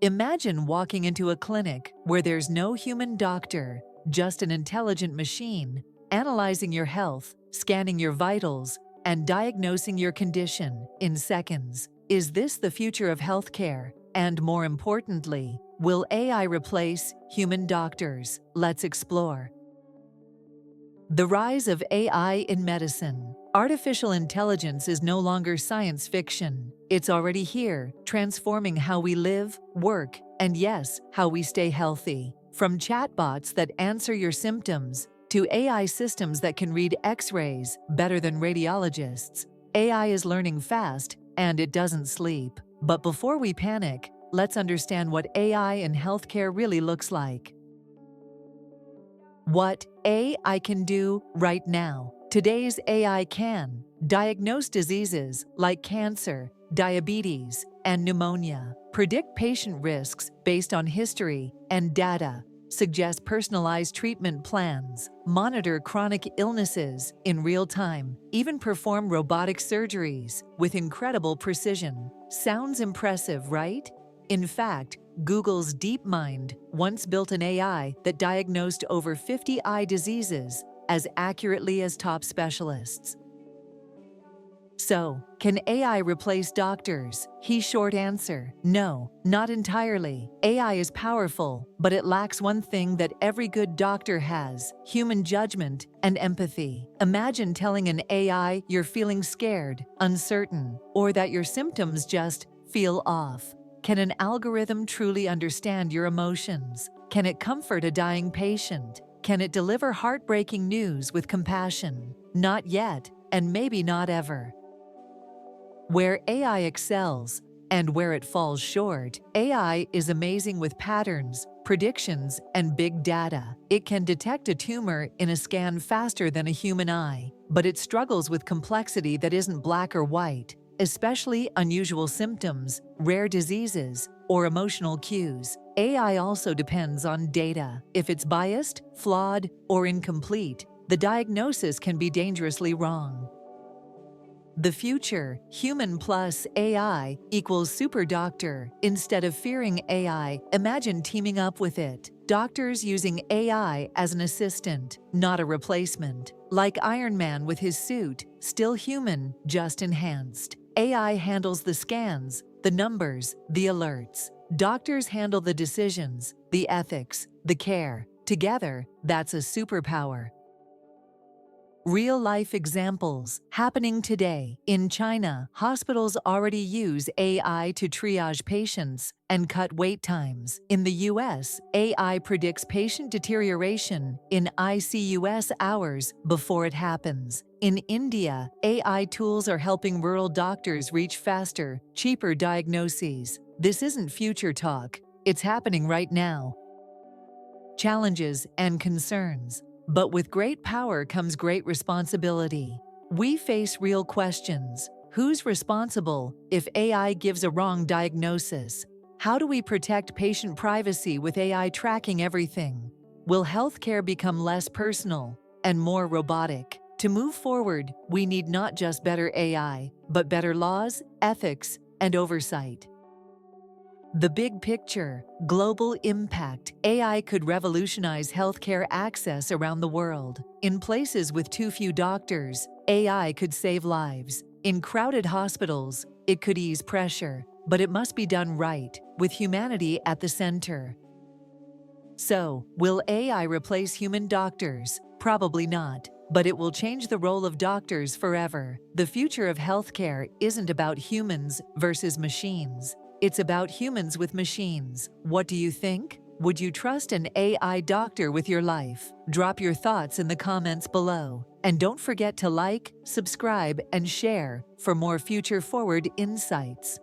Imagine walking into a clinic where there's no human doctor, just an intelligent machine, analyzing your health, scanning your vitals, and diagnosing your condition in seconds. Is this the future of healthcare? And more importantly, will AI replace human doctors? Let's explore. The rise of AI in medicine. Artificial intelligence is no longer science fiction. It's already here, transforming how we live, work, and yes, how we stay healthy. From chatbots that answer your symptoms to AI systems that can read X-rays better than radiologists, AI is learning fast and it doesn't sleep. But before we panic, let's understand what AI in healthcare really looks like. What AI can do right now. Today's AI can diagnose diseases like cancer, diabetes, and pneumonia, predict patient risks based on history and data, suggest personalized treatment plans, monitor chronic illnesses in real time, even perform robotic surgeries with incredible precision. Sounds impressive, right? In fact, Google's DeepMind once built an AI that diagnosed over 50 eye diseases as accurately as top specialists. So, can AI replace doctors? Short answer, no, not entirely. AI is powerful, but it lacks one thing that every good doctor has: human judgment and empathy. Imagine telling an AI you're feeling scared, uncertain, or that your symptoms just feel off. Can an algorithm truly understand your emotions? Can it comfort a dying patient? Can it deliver heartbreaking news with compassion? Not yet, and maybe not ever. Where AI excels and where it falls short. AI is amazing with patterns, predictions, and big data. It can detect a tumor in a scan faster than a human eye, but it struggles with complexity that isn't black or white, especially unusual symptoms, rare diseases, or emotional cues. AI also depends on data. If it's biased, flawed, or incomplete, the diagnosis can be dangerously wrong. The future, human plus AI equals super doctor. Instead of fearing AI, imagine teaming up with it. Doctors using AI as an assistant, not a replacement. Like Iron Man with his suit, still human, just enhanced. AI handles the scans, the numbers, the alerts. Doctors handle the decisions, the ethics, the care. Together, that's a superpower. Real-life examples happening today. In China, hospitals already use AI to triage patients and cut wait times. In the US, AI predicts patient deterioration in ICU hours before it happens. In India, AI tools are helping rural doctors reach faster, cheaper diagnoses. This isn't future talk. It's happening right now. Challenges and concerns. But with great power comes great responsibility. We face real questions. Who's responsible if AI gives a wrong diagnosis? How do we protect patient privacy with AI tracking everything? Will healthcare become less personal and more robotic? To move forward, we need not just better AI, but better laws, ethics, and oversight. The big picture, global impact. AI could revolutionize healthcare access around the world. In places with too few doctors, AI could save lives. In crowded hospitals, it could ease pressure, but it must be done right, with humanity at the center. So, will AI replace human doctors? Probably not, but it will change the role of doctors forever. The future of healthcare isn't about humans versus machines. It's about humans with machines. What do you think? Would you trust an AI doctor with your life? Drop your thoughts in the comments below. And don't forget to like, subscribe, and share for more future-forward insights.